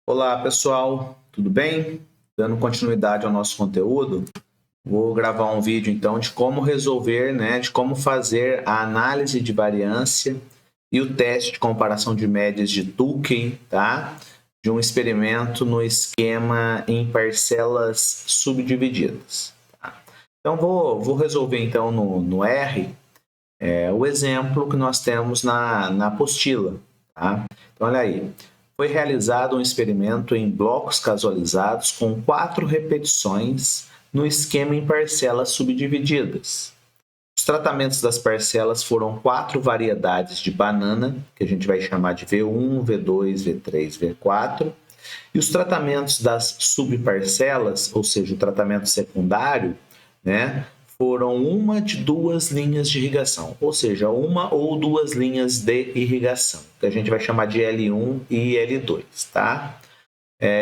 Olá pessoal, tudo bem? Dando continuidade ao nosso conteúdo, vou gravar um vídeo então de como resolver, de como fazer a análise de variância e o teste de comparação de médias de Tukey, tá? De um experimento no esquema em parcelas subdivididas. Tá? Então vou resolver então no R o exemplo que nós temos na apostila. Tá? Então olha aí. Foi realizado um experimento em blocos casualizados com 4 repetições no esquema em parcelas subdivididas. Os tratamentos das parcelas foram 4 variedades de banana, que a gente vai chamar de V1, V2, V3, V4, e os tratamentos das subparcelas, ou seja, o tratamento secundário, foram uma de 2 linhas de irrigação, ou seja, uma ou 2 linhas de irrigação, que a gente vai chamar de L1 e L2, tá?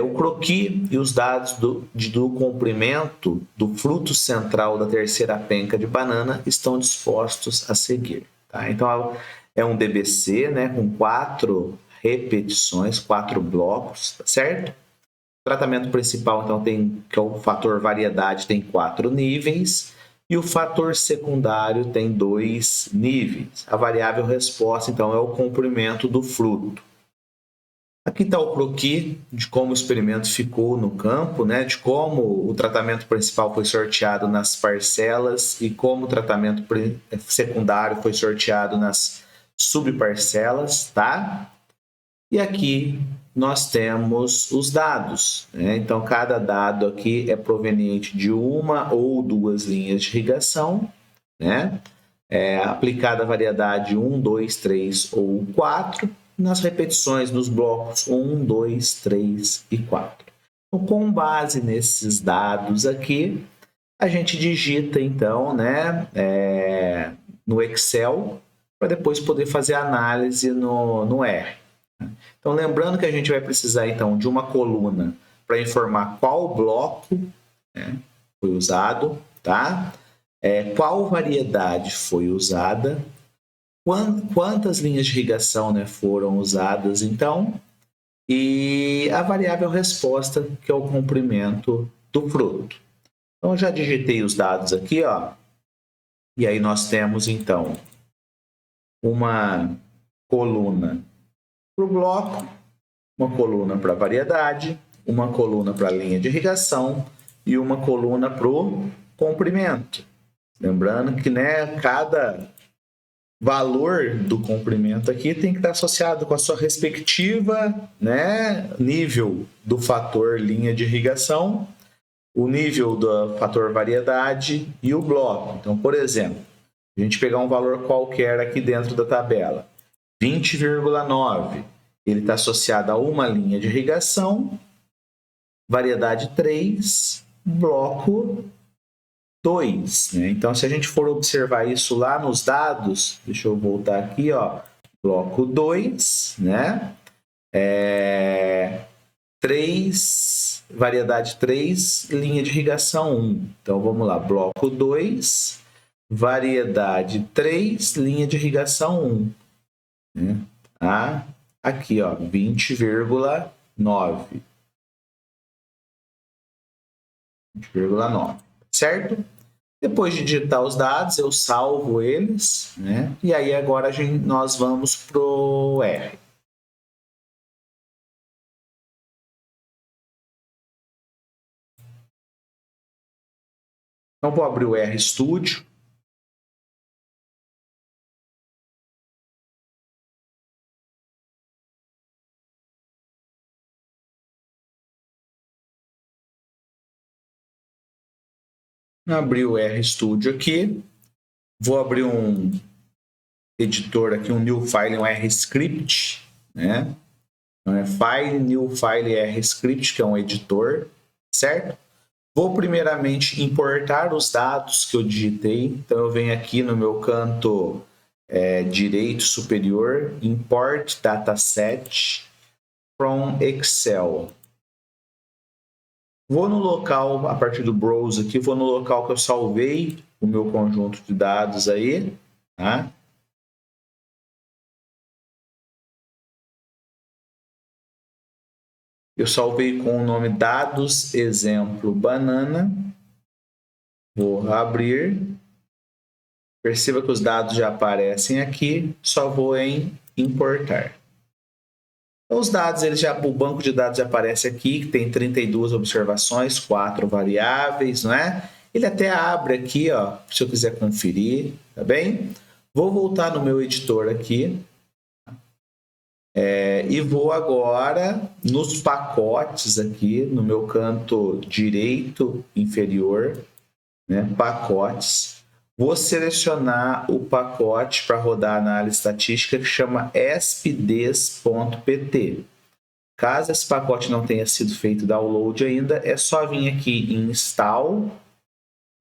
O croquis e os dados do comprimento do fruto central da terceira penca de banana estão dispostos a seguir, tá? Então, é um DBC, com 4 repetições, 4 blocos, tá certo? O tratamento principal, então, que é o fator variedade, tem 4 níveis, e o fator secundário tem 2 níveis. A variável resposta, então, é o comprimento do fruto. Aqui está o croquis de como o experimento ficou no campo, de como o tratamento principal foi sorteado nas parcelas e como o tratamento secundário foi sorteado nas subparcelas, tá? E aqui nós temos os dados, Então, cada dado aqui é proveniente de uma ou 2 linhas de irrigação, aplicada a variedade 1, 2, 3 ou 4, nas repetições nos blocos 1, 2, 3 e 4. Então, com base nesses dados aqui, a gente digita, então, no Excel, para depois poder fazer a análise no R. Então, lembrando que a gente vai precisar, então, de uma coluna para informar qual bloco foi usado, tá? Qual variedade foi usada, quantas linhas de irrigação foram usadas, então, e a variável resposta, que é o comprimento do fruto. Então, eu já digitei os dados aqui, ó, e aí nós temos, então, uma coluna para o bloco, uma coluna para a variedade, uma coluna para a linha de irrigação e uma coluna para o comprimento. Lembrando que cada valor do comprimento aqui tem que estar associado com a sua respectiva nível do fator linha de irrigação, o nível do fator variedade e o bloco. Então, por exemplo, a gente pegar um valor qualquer aqui dentro da tabela, 20,9, ele está associado a uma linha de irrigação, variedade 3, bloco 2. Então, se a gente for observar isso lá nos dados, deixa eu voltar aqui, ó, bloco 2, 3, variedade 3, linha de irrigação 1. Então, vamos lá, bloco 2, variedade 3, linha de irrigação 1. Aqui, ó, 20,9. 20,9, certo? Depois de digitar os dados, eu salvo eles, E aí agora nós vamos para o R. Então, vou abrir o RStudio. Abri o RStudio aqui. Vou abrir um editor aqui, um new file, um RScript, Então, é file, new file RScript, que é um editor, certo? Vou primeiramente importar os dados que eu digitei. Então, eu venho aqui no meu canto direito superior, import dataset from Excel. Vou no local, a partir do browser aqui, vou no local que eu salvei o meu conjunto de dados aí, tá? Eu salvei com o nome dados exemplo banana. Vou abrir. Perceba que os dados já aparecem aqui. Só vou em importar. Então, os dados, o banco de dados já aparece aqui, que tem 32 observações, 4 variáveis, não é? Ele até abre aqui, ó, se eu quiser conferir, tá bem? Vou voltar no meu editor aqui. E vou agora nos pacotes aqui, no meu canto direito inferior, né, pacotes. Vou selecionar o pacote para rodar a análise estatística que chama espdes.pt. Caso esse pacote não tenha sido feito download ainda, é só vir aqui em install,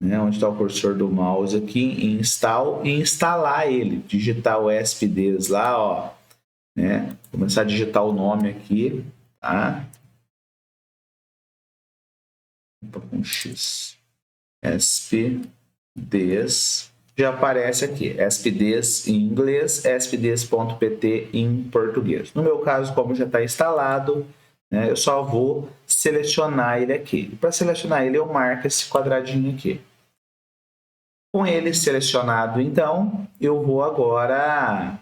né, onde está o cursor do mouse aqui, em install e instalar ele. Digitar o espdes lá, ó. Né? Começar a digitar o nome aqui, tá? Com X. espdes. Já aparece aqui, espdes em inglês, espdes.pt em português. No meu caso, como já está instalado, né, eu só vou selecionar ele aqui. Para selecionar ele, eu marco esse quadradinho aqui. Com ele selecionado, então, eu vou agora,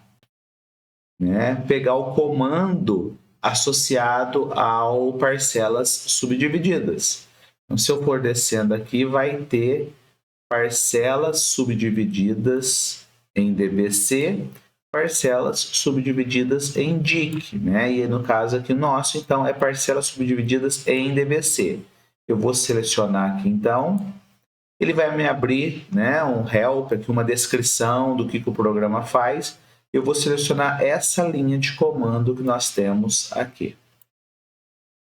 né, pegar o comando associado ao parcelas subdivididas. Então, se eu for descendo aqui, vai ter parcelas subdivididas em DBC, parcelas subdivididas em DIC, né? E no caso aqui nosso, então, é parcelas subdivididas em DBC. Eu vou selecionar aqui, então, ele vai me abrir, né, um help, aqui, uma descrição do que o programa faz. Eu vou selecionar essa linha de comando que nós temos aqui.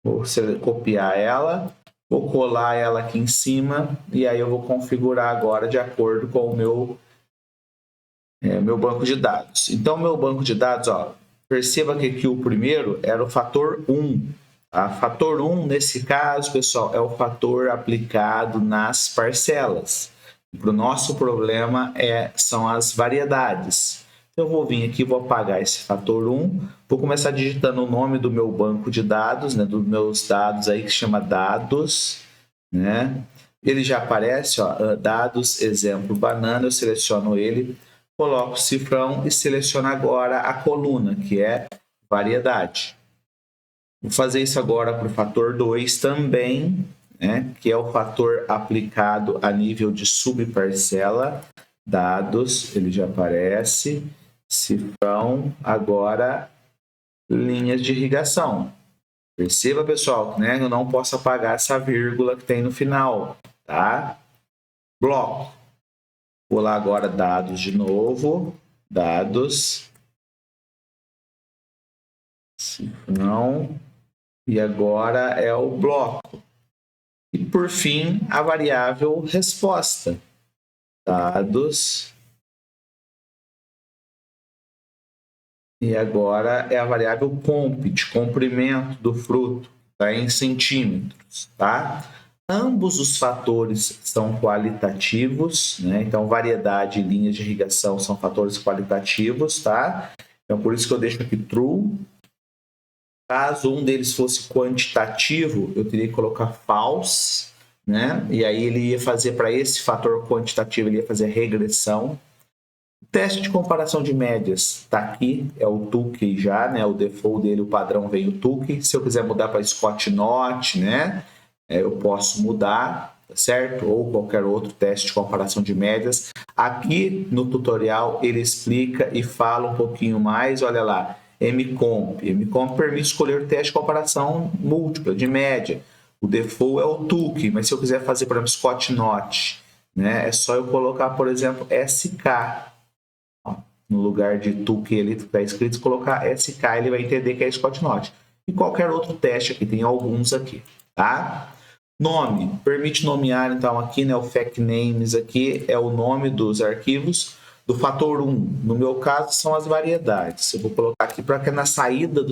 Vou copiar ela, vou colar ela aqui em cima e aí eu vou configurar agora de acordo com o meu banco de dados. Então, meu banco de dados, ó, perceba que aqui o primeiro era o fator 1. Tá? Fator 1, nesse caso, pessoal, é o fator aplicado nas parcelas. Para o nosso problema são as variedades. Então, eu vou vir aqui, vou apagar esse fator 1, vou começar digitando o nome do meu banco de dados, né, dos meus dados aí, que chama dados, né? Ele já aparece, ó, dados, exemplo, banana, eu seleciono ele, coloco o cifrão e seleciono agora a coluna, que é variedade. Vou fazer isso agora para o fator 2 também, né, que é o fator aplicado a nível de subparcela. Dados, ele já aparece. Cifrão, agora linhas de irrigação. Perceba, pessoal, né, eu não posso apagar essa vírgula que tem no final, tá? Bloco. Vou lá agora, dados de novo. Dados. Cifrão. E agora é o bloco. E, por fim, a variável resposta. Dados. E agora é a variável comp, de comprimento do fruto, tá? Em centímetros, tá? Ambos os fatores são qualitativos, né? Então, variedade e linhas de irrigação são fatores qualitativos, tá? Então, por isso que eu deixo aqui true. Caso um deles fosse quantitativo, eu teria que colocar false, né? E aí ele ia fazer, para esse fator quantitativo, ele ia fazer regressão. Teste de comparação de médias está aqui, é o Tukey já, né? O default dele, o padrão veio o Tukey. Se eu quiser mudar para Scott Knott, né? Eu posso mudar, tá certo? Ou qualquer outro teste de comparação de médias. Aqui no tutorial ele explica e fala um pouquinho mais, olha lá, MComp. MComp permite escolher teste de comparação múltipla, de média. O default é o Tukey, mas se eu quiser fazer, por exemplo, Scott Knott, né? É só eu colocar, por exemplo, SK. No lugar de Tukey ele está escrito, colocar SK, ele vai entender que é Scott Knott. E qualquer outro teste aqui, tem alguns aqui, tá? Nome, permite nomear, então aqui, né, o FAQ names aqui é o nome dos arquivos. Do fator 1, no meu caso, são as variedades. Eu vou colocar aqui para que na saída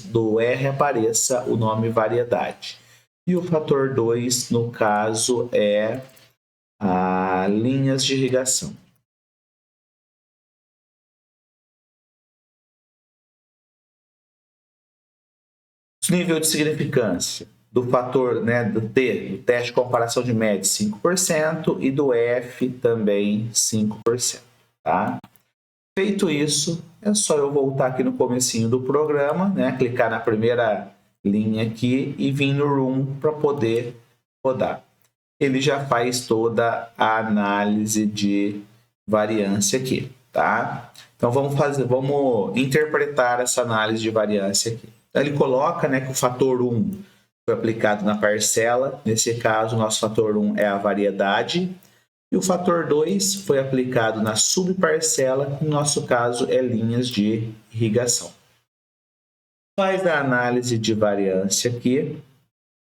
do R apareça o nome variedade. E o fator 2, no caso, é linhas de irrigação. Nível de significância do fator, né, do T, do teste de comparação de média, 5%, e do F também 5%, tá? Feito isso, é só eu voltar aqui no comecinho do programa, né, clicar na primeira linha aqui e vir no Room para poder rodar. Ele já faz toda a análise de variância aqui, tá? Então vamos interpretar essa análise de variância aqui. Então, ele coloca, né, que o fator 1 foi aplicado na parcela. Nesse caso, o nosso fator 1 é a variedade. E o fator 2 foi aplicado na subparcela, que no nosso caso é linhas de irrigação. Faz a análise de variância aqui.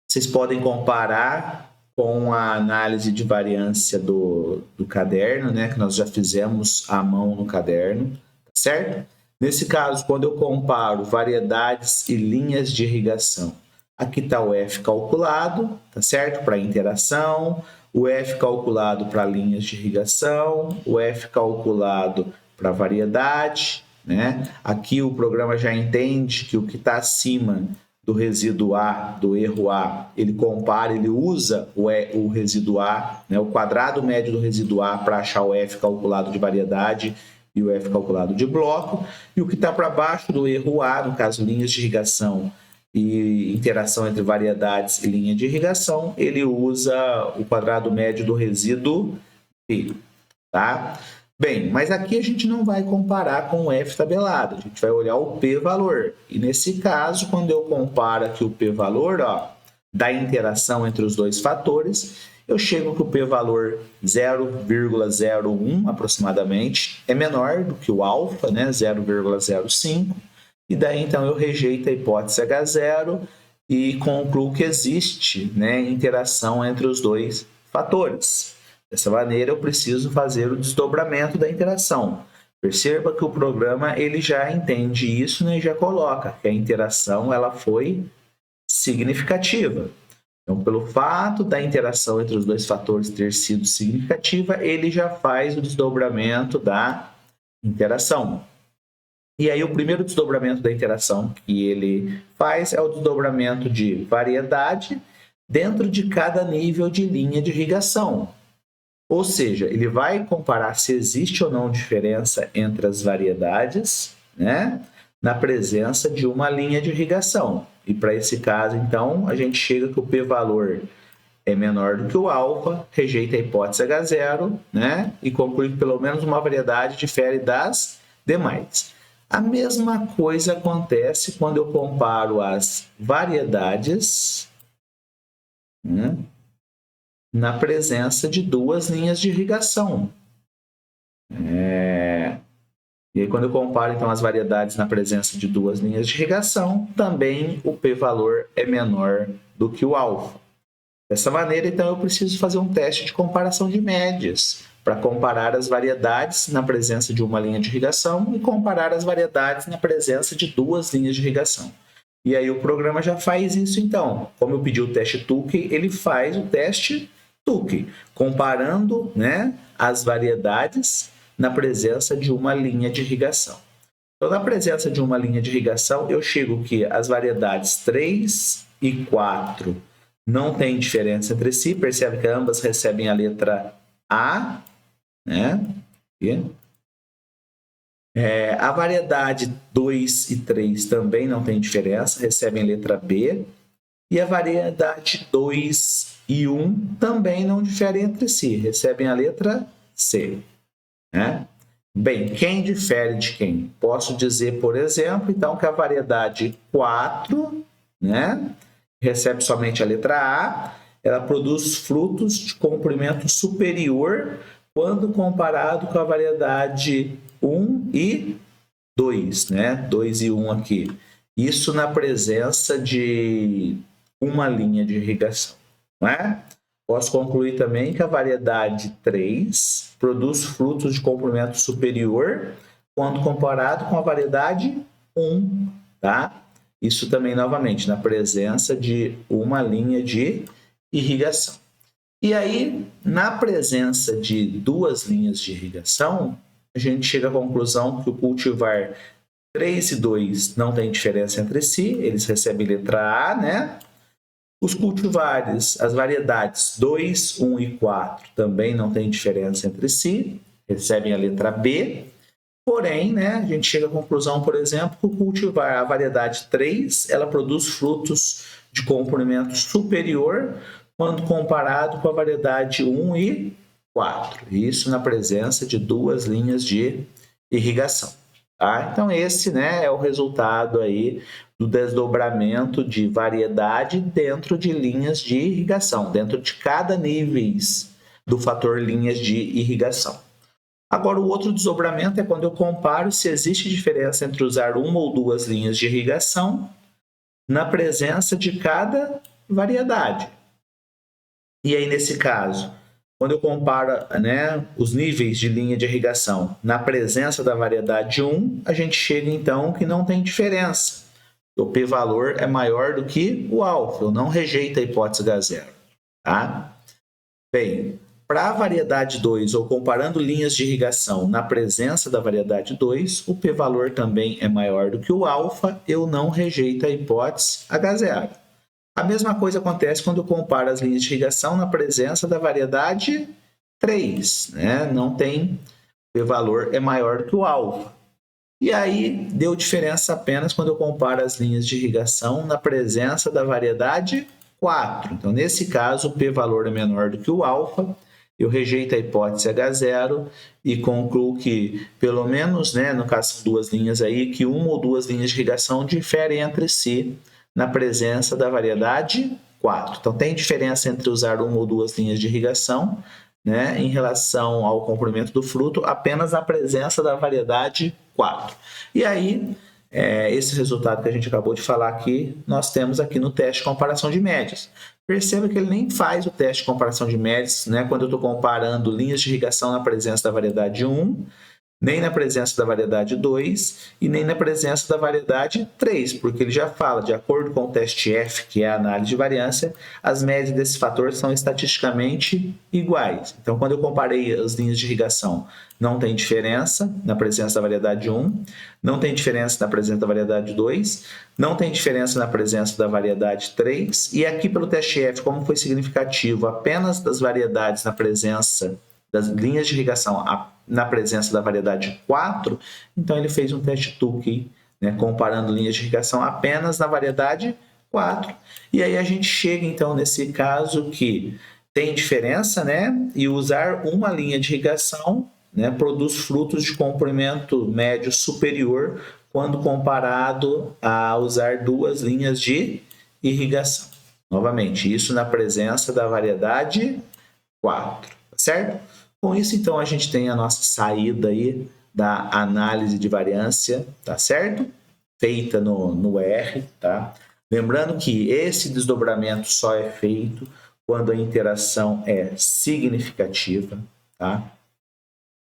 Vocês podem comparar com a análise de variância do caderno, né, que nós já fizemos à mão no caderno, certo? Nesse caso, quando eu comparo variedades e linhas de irrigação, aqui está o F calculado, tá certo? Para interação, o F calculado para linhas de irrigação, o F calculado para variedade, né? Aqui o programa já entende que o que está acima do resíduo A, do erro A, ele compara, ele usa o resíduo A, né? O quadrado médio do resíduo A para achar o F calculado de variedade e o F calculado de bloco, e o que está para baixo do erro A, no caso linhas de irrigação e interação entre variedades e linha de irrigação, ele usa o quadrado médio do resíduo P, tá? Bem, mas aqui a gente não vai comparar com o F tabelado, a gente vai olhar o P-valor. E nesse caso, quando eu comparo aqui o P-valor, ó, da interação entre os dois fatores, eu chego que o P-valor 0,01 aproximadamente é menor do que o alfa, né, 0,05. E daí, então, eu rejeito a hipótese H0 e concluo que existe, né, interação entre os dois fatores. Dessa maneira, eu preciso fazer o desdobramento da interação. Perceba que o programa ele já entende isso, né, e já coloca que a interação ela foi significativa. Então, pelo fato da interação entre os dois fatores ter sido significativa, ele já faz o desdobramento da interação. E aí, o primeiro desdobramento da interação que ele faz é o desdobramento de variedade dentro de cada nível de linha de irrigação. Ou seja, ele vai comparar se existe ou não diferença entre as variedades, né, na presença de uma linha de irrigação. E para esse caso, então, a gente chega que o P-valor é menor do que o alfa, rejeita a hipótese H0, né, e conclui que pelo menos uma variedade difere das demais. A mesma coisa acontece quando eu comparo as variedades, né, na presença de duas linhas de irrigação. E aí, quando eu comparo então as variedades na presença de duas linhas de irrigação, também o P-valor é menor do que o alfa. Dessa maneira, então, eu preciso fazer um teste de comparação de médias para comparar as variedades na presença de uma linha de irrigação e comparar as variedades na presença de duas linhas de irrigação. E aí o programa já faz isso, então. Como eu pedi o teste Tukey, ele faz o teste Tukey, comparando, né, as variedades na presença de uma linha de irrigação. Então, na presença de uma linha de irrigação, eu chego que as variedades 3 e 4 não têm diferença entre si. Percebe que ambas recebem a letra A, né? A variedade 2 e 3 também não tem diferença, recebem a letra B. E a variedade 2 e 1 também não diferem entre si, recebem a letra C. Né? Bem, quem difere de quem? Posso dizer, por exemplo, então, que a variedade 4, né, recebe somente a letra A, ela produz frutos de comprimento superior quando comparado com a variedade 1 e 2, né? 2 e 1 aqui. Isso na presença de uma linha de irrigação, não é? Posso concluir também que a variedade 3 produz frutos de comprimento superior quando comparado com a variedade 1, tá? Isso também, novamente, na presença de uma linha de irrigação. E aí, na presença de duas linhas de irrigação, a gente chega à conclusão que o cultivar 3 e 2 não tem diferença entre si, eles recebem letra A, né? Os cultivares, as variedades 2, 1 e 4 também não tem diferença entre si, recebem a letra B. Porém, né, a gente chega à conclusão, por exemplo, que o cultivar a variedade 3, ela produz frutos de comprimento superior quando comparado com a variedade 1 e 4. Isso na presença de duas linhas de irrigação. Tá? Então, esse, né, é o resultado aí do desdobramento de variedade dentro de linhas de irrigação, dentro de cada níveis do fator linhas de irrigação. Agora, o outro desdobramento é quando eu comparo se existe diferença entre usar uma ou duas linhas de irrigação na presença de cada variedade. E aí, nesse caso, quando eu comparo, né, os níveis de linha de irrigação na presença da variedade 1, a gente chega então que não tem diferença. O p-valor é maior do que o alfa, eu não rejeito a hipótese H0. Tá? Bem, para a variedade 2, ou comparando linhas de irrigação na presença da variedade 2, o p-valor também é maior do que o alfa, eu não rejeito a hipótese H0. A mesma coisa acontece quando eu comparo as linhas de irrigação na presença da variedade 3, né? Não tem, o p-valor é maior do que o alfa. E aí, deu diferença apenas quando eu comparo as linhas de irrigação na presença da variedade 4. Então, nesse caso, o p-valor é menor do que o alfa, eu rejeito a hipótese H0 e concluo que, pelo menos, né, no caso são duas linhas aí, que uma ou duas linhas de irrigação diferem entre si na presença da variedade 4. Então, tem diferença entre usar uma ou duas linhas de irrigação, né, em relação ao comprimento do fruto, apenas na presença da variedade 4. E aí, esse resultado que a gente acabou de falar aqui, nós temos aqui no teste de comparação de médias. Perceba que ele nem faz o teste de comparação de médias, né, quando eu estou comparando linhas de irrigação na presença da variedade 1, nem na presença da variedade 2 e nem na presença da variedade 3, porque ele já fala, de acordo com o teste F, que é a análise de variância, as médias desses fatores são estatisticamente iguais. Então, quando eu comparei as linhas de irrigação, não tem diferença na presença da variedade 1, não tem diferença na presença da variedade 2, não tem diferença na presença da variedade 3, e aqui pelo teste F, como foi significativo apenas das variedades na presença das linhas de irrigação na presença da variedade 4, então ele fez um teste Tukey, né, comparando linhas de irrigação apenas na variedade 4. E aí a gente chega então nesse caso que tem diferença, né, e usar uma linha de irrigação, né, produz frutos de comprimento médio superior quando comparado a usar duas linhas de irrigação. Novamente, isso na presença da variedade 4, certo? Com isso, então, a gente tem a nossa saída aí da análise de variância, tá certo? Feita no R, tá? Lembrando que esse desdobramento só é feito quando a interação é significativa, tá?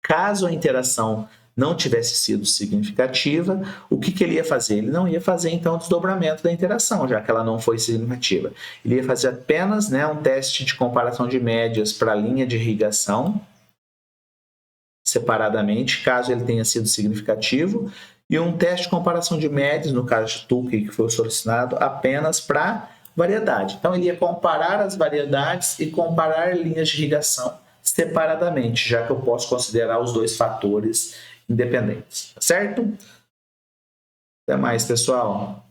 Caso a interação não tivesse sido significativa, o que ele ia fazer? Ele não ia fazer, então, o desdobramento da interação, já que ela não foi significativa. Ele ia fazer apenas, né, um teste de comparação de médias para a linha de irrigação, separadamente, caso ele tenha sido significativo, e um teste de comparação de médias, no caso de Tukey, que foi solicitado, apenas para variedade. Então, ele ia comparar as variedades e comparar linhas de irrigação separadamente, já que eu posso considerar os dois fatores independentes, tá certo? Até mais, pessoal!